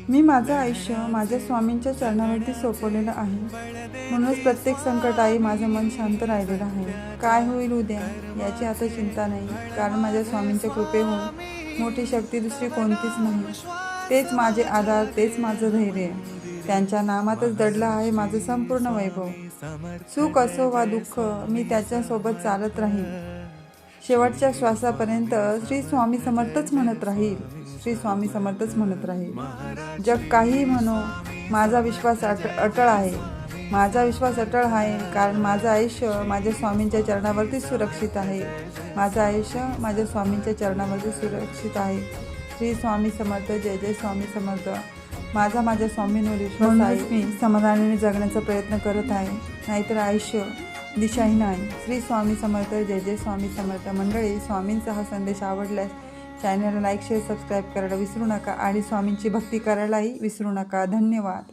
मी माझं आयुष्य माझ्या स्वामींच्या चरणावरती सोपवलेलं आहे, म्हणूनच प्रत्येक संकटाई माझं मन शांत राहिलेलं आहे. काय होईल उद्या याची आता चिंता नाही, कारण माझ्या स्वामींच्या कृपेहून मोठी शक्ती दुसरी कोणतीच नाही. तेच माझे आधार, तेच माझं धैर्य. त्यांच्या नामातच दडलं आहे माझं संपूर्ण वैभव. सुख असो वा दुःख, मी त्याच्यासोबत चालत राहील. शेवटच्या श्वासापर्यंत श्री स्वामी समर्थच म्हणत राहील. श्री स्वामी समर्थच म्हणत राहील. जग काही म्हणो, माझा विश्वास अटळ आहे. माझा विश्वास अटळ आहे, कारण माझं आयुष्य माझ्या स्वामींच्या चरणावरती सुरक्षित आहे. माझं आयुष्य माझ्या स्वामींच्या चरणावरती सुरक्षित आहे. श्री स्वामी समर्थ. जय जय स्वामी समर्थ. माझ्या स्वामींवर विश्वास आहे. मी समाधानाने जगण्याचा प्रयत्न करत आहे, नाहीतर आयुष्य दिशाहीन आहे. श्री स्वामी समर्थ. जय जय स्वामी समर्थ. मंडळी, स्वामींचा हा संदेश आवडल्यास चॅनलला लाईक, शेअर, सबस्क्राईब करायला विसरू नका आणि स्वामींची भक्ती करायलाही विसरू नका. धन्यवाद.